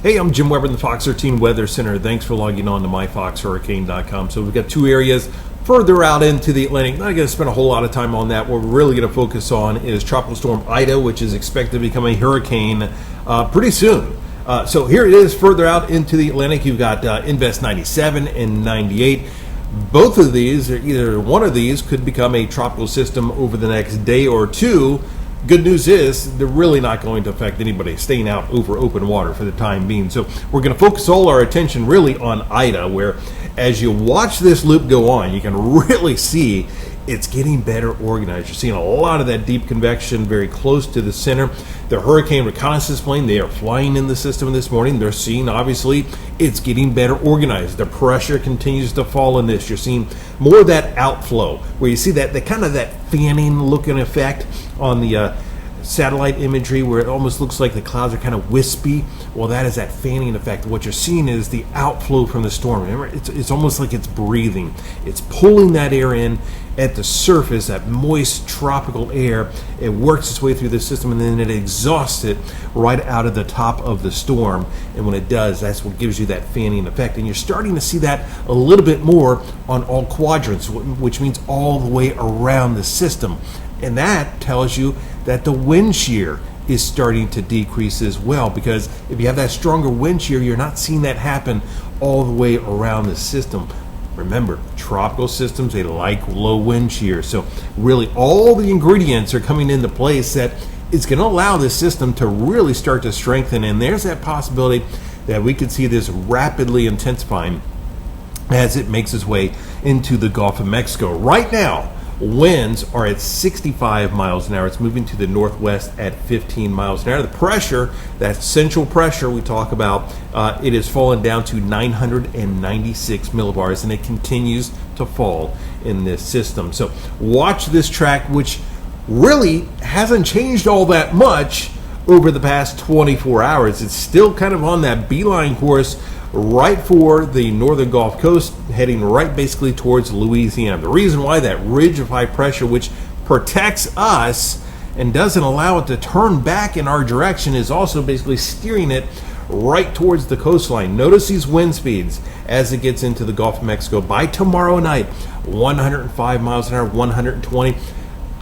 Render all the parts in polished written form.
Hey, I'm Jim Weber in the Fox 13 Weather Center. Thanks for logging on to MyFoxHurricane.com. So we've got two areas further out into the Atlantic. Not going to spend a whole lot of time on that. What we're really going to focus on is Tropical Storm Ida, which is expected to become a hurricane pretty soon. So here it is further out into the Atlantic. You've got Invest 97 and 98. Both of these, or either one of these, could become a tropical system over the next day or two. Good news is they're really not going to affect anybody staying out over open water for the time being. So we're going to focus all our attention really on Ida, where as you watch this loop go on, you can really see it's getting better organized. You're seeing a lot of that deep convection very close to the center. The hurricane reconnaissance plane, they are flying in the system this morning. They're seeing, obviously, it's getting better organized. The pressure continues to fall in this. You're seeing more of that outflow, where you see that kind of that fanning looking effect on the satellite imagery, where it almost looks like the clouds are kind of wispy. Well, that is that fanning effect. What you're seeing is the outflow from the storm. Remember, it's almost like it's breathing. It's pulling that air in at the surface, that moist tropical air. It works its way through the system, and then it exhausts it right out of the top of the storm. And when it does, that's what gives you that fanning effect. And you're starting to see that a little bit more on all quadrants, which means all the way around the system. And that tells you that the wind shear is starting to decrease as well, because if you have that stronger wind shear, you're not seeing that happen all the way around the system. Remember, tropical systems, they like low wind shear. So really all the ingredients are coming into place that is going to allow this system to really start to strengthen. And there's that possibility that we could see this rapidly intensifying as it makes its way into the Gulf of Mexico. Right now, winds are at 65 miles an hour. It's moving to the northwest at 15 miles an hour. The pressure, that central pressure we talk about, it has fallen down to 996 millibars, and it continues to fall in this system. So watch this track, which really hasn't changed all that much over the past 24 hours. It's still kind of on that beeline course right for the northern Gulf Coast, heading right basically towards Louisiana. The reason why, that ridge of high pressure, which protects us and doesn't allow it to turn back in our direction, is also basically steering it right towards the coastline. Notice these wind speeds as it gets into the Gulf of Mexico. By tomorrow night, 105 miles an hour, 120.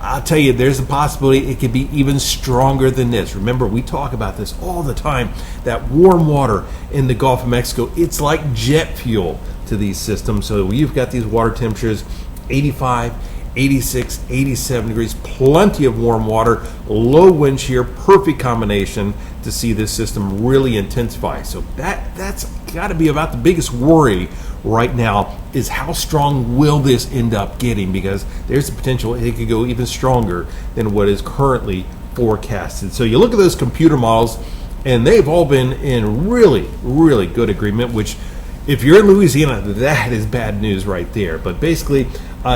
I'll tell you, there's a possibility it could be even stronger than this. Remember, we talk about this all the time. That warm water in the Gulf of Mexico, it's like jet fuel to these systems. So you've got these water temperatures, 85, 86, 87 degrees, plenty of warm water, low wind shear, perfect combination to see this system really intensify. So that's got to be about the biggest worry right now, is how strong will this end up getting, because there's the potential it could go even stronger than what is currently forecasted. So you look at those computer models, and they've all been in really, really good agreement, which if you're in Louisiana, that is bad news right there. But basically,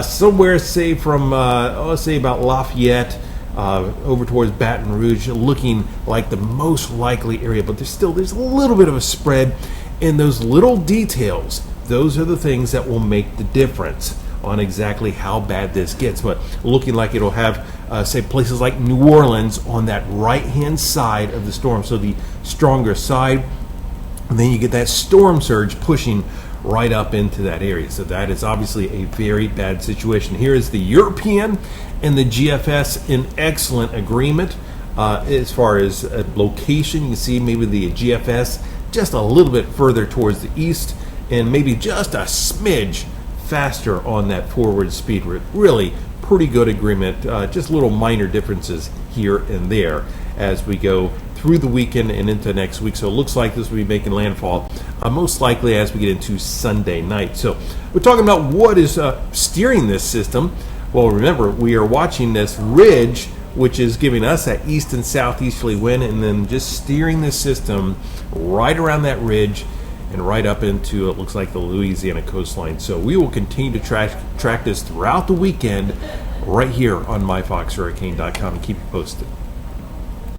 somewhere, say from, let's say about Lafayette, over towards Baton Rouge, looking like the most likely area. But there's a little bit of a spread in those little details. Those are the things that will make the difference on exactly how bad this gets. But looking like it'll have, say, places like New Orleans on that right-hand side of the storm, so the stronger side. And then you get that storm surge pushing right up into that area. So that is obviously a very bad situation. Here is the European and the GFS in excellent agreement as far as location. You can see maybe the GFS just a little bit further towards the east, and maybe just a smidge faster on that forward speed. Really pretty good agreement, just little minor differences here and there as we go through the weekend and into next week. So it looks like this will be making landfall most likely as we get into Sunday night. So we're talking about what is steering this system. Well, remember, we are watching this ridge, which is giving us that east and southeasterly wind, and then just steering the system right around that ridge and right up into, it looks like, the Louisiana coastline. So we will continue to track this throughout the weekend right here on MyFoxHurricane.com and keep you posted.